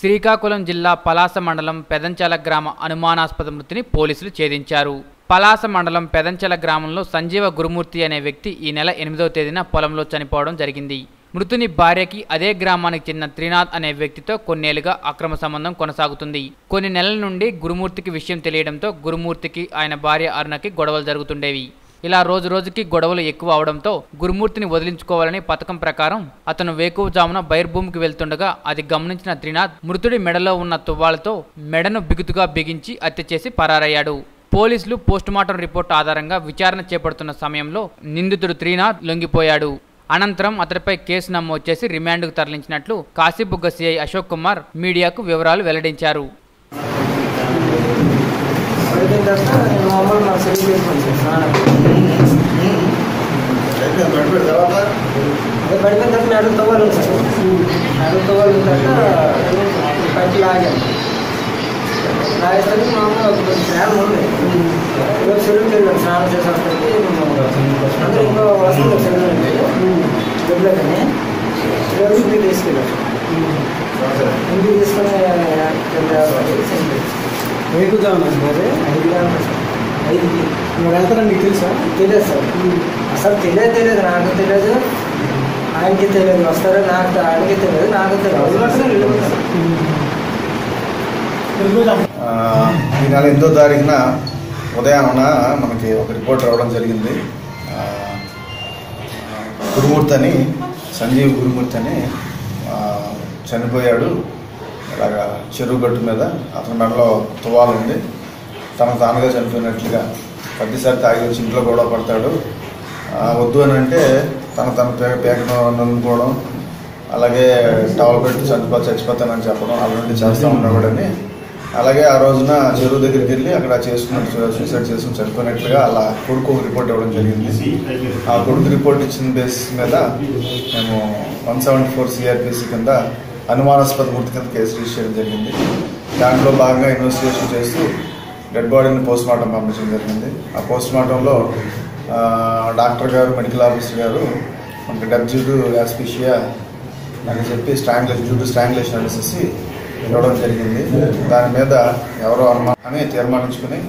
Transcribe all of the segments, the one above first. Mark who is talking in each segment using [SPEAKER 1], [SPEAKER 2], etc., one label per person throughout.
[SPEAKER 1] శ్రీకాకుళం జిల్లా పలాస మండలం పెదంచల గ్రామ అనుమానాస్పద మృతిని పోలీసులు ఛేదించారు. పలాస మండలం పెదంచల గ్రామంలో సంజీవ గురుమూర్తి అనే వ్యక్తి ఈ నెల 8వ తేదీన పొలంలో చనిపోవడం జరిగింది. మృతుని భార్యకి అదే గ్రామానికి చెందిన త్రినాథ్ అనే వ్యక్తితో కొన్నేళ్లుగా అక్రమ సంబంధం కొనసాగుతుంది. కొన్ని నెలల నుండి గురుమూర్తికి విషయం తెలియడంతో గురుమూర్తికి ఆయన భార్య అరుణకి గొడవలు జరుగుతుండేవి. ఇలా రోజు రోజుకి గొడవలు ఎక్కువ అవడంతో గురుమూర్తిని వదిలించుకోవాలని పథకం ప్రకారం అతను వేకువజామున బైర్భూమికి వెళ్తుండగా అది గమనించిన త్రినాథ్ మృతుడి మెడలో ఉన్న తువ్వాలతో మెడను బిగుతుగా బిగించి హత్య చేసి పరారయ్యాడు. పోలీసులు పోస్టుమార్టం రిపోర్ట్ ఆధారంగా విచారణ చేపడుతున్న సమయంలో నిందితుడు త్రినాథ్ లొంగిపోయాడు. అనంతరం అతడిపై కేసు నమోదు చేసి రిమాండ్కు తరలించినట్లు కాశీబుగ్గ సిఐ అశోక్ కుమార్ మీడియాకు వివరాలు వెల్లడించారు.
[SPEAKER 2] రాజస్థాన్ మామూలు ప్లాన్ ఉంది. చెరువుకి వెళ్ళాను స్నానం చేసేసరికి అందరూ ఇంకో వస్తుంది చెరువులండి గుడ్లకని ఈరోజు ఇంటికి తీసుకెళ్ళాను. ఇంటికి తీసుకొని
[SPEAKER 3] వేకుగా ఉన్నాను సార్.
[SPEAKER 2] 5కి
[SPEAKER 3] మీరు వెళ్తారని మీకు తెలుసా?
[SPEAKER 2] తెలియదు సార్. అసలు తెలియదు, నాకు తెలియదు, ఆయనకి తెలియదు. వస్తారో నాకు ఆయనకి తెలియదు, నాకు తెలియదు.
[SPEAKER 4] ఈ నెల 8వ తారీఖున ఉదయాన మనకి ఒక రిపోర్ట్ రావడం జరిగింది. గురుమూర్తి అని, సంజీవ్ గురుమూర్తి అని చనిపోయాడు. ఇలాగా చెరువు గట్టు మీద అతని మెడలో తువాలు ఉంది. తనకు తానుగా చనిపోయినట్లుగా ప్రతిసారి తాగి వచ్చి ఇంట్లో గొడవ పడతాడు. వద్దు అని అంటే తన పేకను నన్నుకోవడం, అలాగే టవల్ పెట్టి చచ్చిపోతానని చెప్పడం అలాంటివి చేస్తూ ఉండేవాడని. అలాగే ఆ రోజున చెరువు దగ్గరికి వెళ్ళి అక్కడ సూసైడ్ చేసుకుని చనిపోయినట్లుగా అలా కొడుకు రిపోర్ట్ ఇవ్వడం జరిగింది. ఆ కొడుకు రిపోర్ట్ ఇచ్చిన బేసిస్ మీద మేము 174 CRPC కింద అనుమానాస్పద మృతి కింద కేసు రిజిస్టర్ చేయడం జరిగింది. దాంట్లో భాగంగా ఇన్వెస్టిగేషన్ చేస్తూ డెడ్ బాడీని పోస్ట్మార్టం పంపించడం జరిగింది. ఆ పోస్ట్మార్టంలో డాక్టర్ గారు, మెడికల్ ఆఫీసర్ గారు మనకి డెత్ డ్యూ టు యాస్పిషియా అని చెప్పి స్ట్రాంగులేషన్ అనేసి ఇవ్వడం జరిగింది. దాని మీద ఎవరో అనుమానం అని తీర్మానించుకుని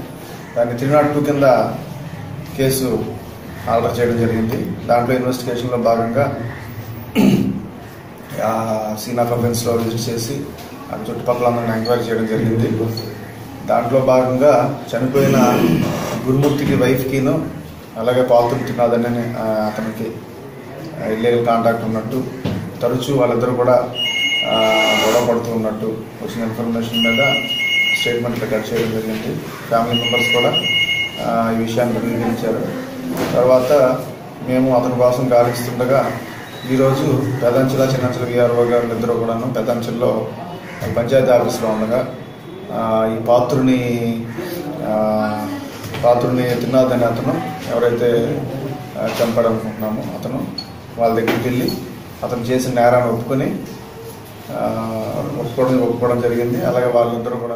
[SPEAKER 4] దాన్ని 302 కింద కేసు ఆర్డర్ చేయడం జరిగింది. దాంట్లో ఇన్వెస్టిగేషన్లో భాగంగా సీన్ ఆఫ్ అఫెన్స్లో విజిట్ చేసి ఆ చుట్టుపక్కల అందరిని ఎంక్వైరీ చేయడం జరిగింది. దాంట్లో భాగంగా చనిపోయిన గురుమూర్తికి వైఫ్కిను అలాగే పాత్ర త్రినాథ్ అనే అతనికి ఇల్లీగల్ కాంటాక్ట్ ఉన్నట్టు, తరచూ వాళ్ళిద్దరూ కూడా గొడవ పడుతూ ఉన్నట్టు వచ్చిన ఇన్ఫర్మేషన్ మీద స్టేట్మెంట్ రికార్డ్ చేయడం జరిగింది. ఫ్యామిలీ మెంబర్స్ కూడా ఈ విషయాన్ని ధృవీకరించారు. తర్వాత మేము అతని కోసం గాలిస్తుండగా ఈరోజు పెదంచల, చిన్నంచల VRO గారు ఇద్దరు కూడాను పెదంచల్లో పంచాయతీ ఆఫీస్లో ఉండగా ఈ పాత్రుని త్రినాథ్ అనే అతను ఎవరైతే చంపాడనుకుంటున్నామో అతను వాళ్ళ దగ్గరికి వెళ్ళి అతను చేసిన నేరాన్ని ఒప్పుకోవడం జరిగింది. అలాగే వాళ్ళిద్దరూ కూడా